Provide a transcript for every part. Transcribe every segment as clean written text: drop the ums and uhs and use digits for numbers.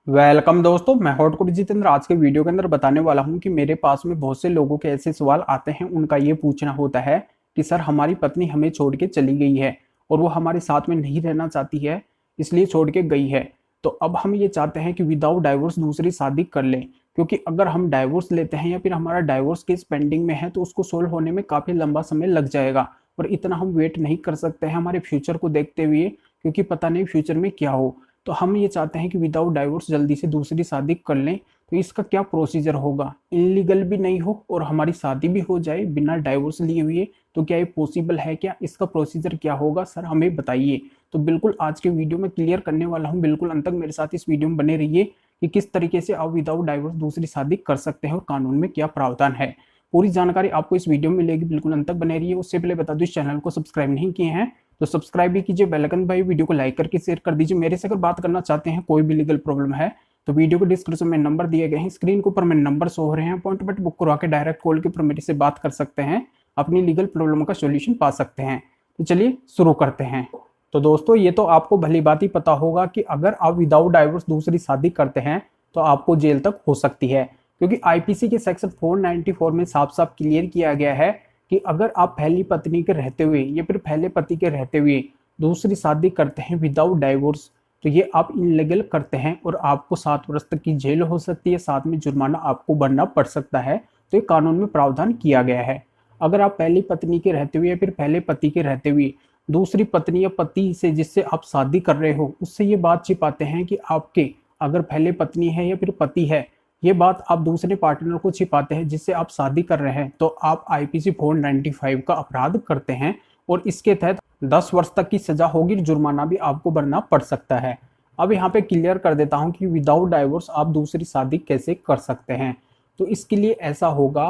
Welcome दोस्तों, मैं हॉटकुट जितेंद्र। आज के वीडियो के अंदर बताने वाला हूं कि मेरे पास में बहुत से लोगों के ऐसे सवाल आते हैं। उनका ये पूछना होता है कि सर, हमारी पत्नी हमें छोड़ के चली गई है और वो हमारे साथ में नहीं रहना चाहती है, इसलिए छोड़ के गई है। तो अब हम ये चाहते हैं कि विदाउट डाइवोर्स दूसरी शादी कर लें, क्योंकि अगर हम डाइवोर्स लेते हैं या फिर हमारा डाइवोर्स केस पेंडिंग में है तो उसको सोल्व होने में काफ़ी लंबा समय लग जाएगा। और इतना हम वेट नहीं कर सकते हैं हमारे फ्यूचर को देखते हुए, क्योंकि पता नहीं फ्यूचर में क्या हो। तो हम ये चाहते हैं कि विदाउट डाइवोर्स जल्दी से दूसरी शादी कर लें। तो इसका क्या प्रोसीजर होगा, इलीगल भी नहीं हो और हमारी शादी भी हो जाए बिना डाइवोर्स लिए हुए। तो क्या ये पॉसिबल है? क्या इसका प्रोसीजर क्या होगा सर, हमें बताइए। तो बिल्कुल आज के वीडियो में क्लियर करने वाला हूँ, बिल्कुल अंत तक मेरे साथ इस वीडियो में बने रहिए कि किस तरीके से आप विदाउट डाइवोर्स दूसरी शादी कर सकते हैं और कानून में क्या प्रावधान है। पूरी जानकारी आपको इस वीडियो में मिलेगी, बिल्कुल अंत तक बने रहिए। उससे पहले बता दूं, इस चैनल को सब्सक्राइब नहीं किए हैं तो सब्सक्राइब भी कीजिए, बेल आइकन भाई, वीडियो को लाइक करके शेयर कर दीजिए। मेरे से अगर बात करना चाहते हैं, कोई भी लीगल प्रॉब्लम है तो वीडियो को डिस्क्रिप्शन में नंबर दिए गए हैं, स्क्रीन के ऊपर मेरे नंबर शो हो रहे हैं। अपॉइंटमेंट बुक करवा के डायरेक्ट कॉल के ऊपर मेरे से बात कर सकते हैं, अपनी लीगल प्रॉब्लम का सोल्यूशन पा सकते हैं। तो चलिए शुरू करते हैं। तो दोस्तों, ये तो आपको भली बात ही पता होगा कि अगर आप विदाउट डाइवोर्स दूसरी शादी करते हैं तो आपको जेल तक हो सकती है, क्योंकि आईपीसी के सेक्शन 494 में साफ साफ क्लियर किया गया है कि अगर आप पहली पत्नी के रहते हुए या फिर पहले पति के रहते हुए दूसरी शादी करते हैं विदाउट डाइवोर्स, तो ये आप इनलीगल करते हैं और आपको 7 वर्ष तक की जेल हो सकती है, साथ में जुर्माना आपको भरना पड़ सकता है। तो ये कानून में प्रावधान किया गया है। अगर आप पहली पत्नी के रहते हुए या फिर पहले पति के रहते हुए दूसरी पत्नी या पति से जिससे आप शादी कर रहे हो उससे ये बात छिपाते हैं कि आपके अगर पहले पत्नी है या फिर पति है, ये बात आप दूसरे पार्टनर को छिपाते हैं जिससे आप शादी कर रहे हैं, तो आप आईपीसी 495 का अपराध करते हैं और इसके तहत 10 वर्ष तक की सजा होगी, जुर्माना भी आपको भरना पड़ सकता है। अब यहाँ पे क्लियर कर देता हूँ कि विदाउट डाइवोर्स आप दूसरी शादी कैसे कर सकते हैं। तो इसके लिए ऐसा होगा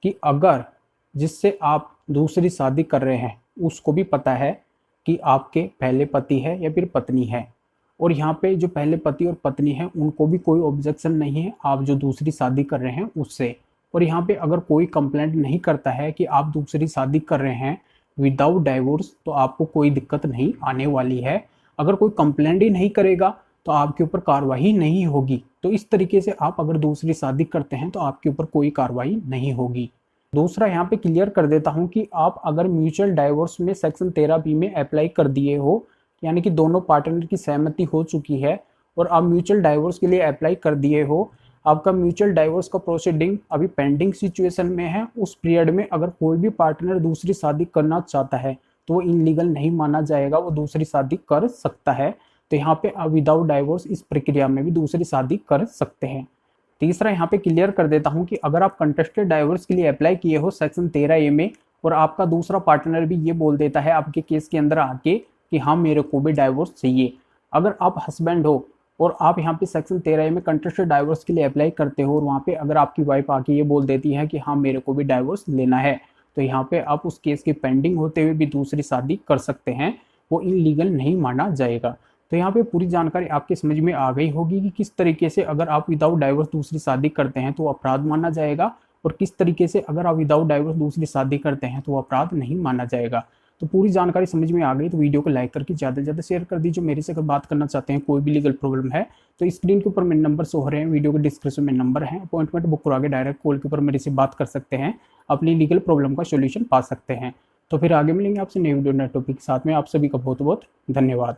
कि अगर जिससे आप दूसरी शादी कर रहे हैं उसको भी पता है कि आपके पहले पति है या फिर पत्नी है, और यहाँ पे जो पहले पति और पत्नी है उनको भी कोई ऑब्जेक्शन नहीं है आप जो दूसरी शादी कर रहे हैं उससे, और यहाँ पे अगर कोई कंप्लेंट नहीं करता है कि आप दूसरी शादी कर रहे हैं विदाउट डाइवोर्स, तो आपको कोई दिक्कत नहीं आने वाली है। अगर कोई कंप्लेंट ही नहीं करेगा तो आपके ऊपर कार्रवाई नहीं होगी। तो इस तरीके से आप अगर दूसरी शादी करते हैं तो आपके ऊपर कोई कार्रवाई नहीं होगी। दूसरा यहाँ पे क्लियर कर देता हूँ कि आप अगर म्यूचुअल डाइवोर्स में सेक्शन 13B में अप्लाई कर दिए हो, यानी कि दोनों पार्टनर की सहमति हो चुकी है और आप म्यूचुअल डाइवोर्स के लिए अप्लाई कर दिए हो, आपका म्यूचुअल डाइवोर्स का प्रोसीडिंग अभी पेंडिंग सिचुएशन में है, उस पीरियड में अगर कोई भी पार्टनर दूसरी शादी करना चाहता है तो वो इनलीगल नहीं माना जाएगा, वो दूसरी शादी कर सकता है। तो यहाँ पे आप विदाउट डाइवोर्स इस प्रक्रिया में भी दूसरी शादी कर सकते हैं। तीसरा यहाँ पे क्लियर कर देता हूँ कि अगर आप कंटेस्टेड डाइवोर्स के लिए अप्लाई किए हो सेक्शन 13A में और आपका दूसरा पार्टनर भी ये बोल देता है आपके केस के अंदर आके कि हाँ मेरे को भी डाइवोर्स चाहिए, अगर आप हस्बैंड हो और आप यहाँ पे सेक्शन 13A में कंटेस्टेड डाइवोर्स के लिए अप्लाई करते हो और वहाँ पे अगर आपकी वाइफ आके ये बोल देती है कि हाँ मेरे को भी डाइवोर्स लेना है, तो यहाँ पे आप उस केस की पेंडिंग होते हुए भी दूसरी शादी कर सकते हैं, वो इनलीगल नहीं माना जाएगा। तो यहाँ पे पूरी जानकारी आपके समझ में आ गई होगी कि किस तरीके से अगर आप विदाउट डाइवोर्स दूसरी शादी करते हैं तो अपराध माना जाएगा और किस तरीके से अगर आप विदाउट डाइवोर्स दूसरी शादी करते हैं तो अपराध नहीं माना जाएगा। तो पूरी जानकारी समझ में आ गई तो वीडियो को लाइक करके ज़्यादा से ज़्यादा शेयर कर दीजिए। मेरे से अगर बात करना चाहते हैं, कोई भी लीगल प्रॉब्लम है तो स्क्रीन के ऊपर मेरे नंबर शो हो रहे हैं, वीडियो के डिस्क्रिप्शन में नंबर है, अपॉइंटमेंट बुक करवा के डायरेक्ट कॉल के ऊपर मेरे से बात कर सकते हैं, अपनी लीगल प्रॉब्लम का सोल्यूशन पा सकते हैं। तो फिर आगे मिलेंगे आपसे नई वीडियो नए टॉपिक के साथ में। आप सभी का बहुत बहुत धन्यवाद।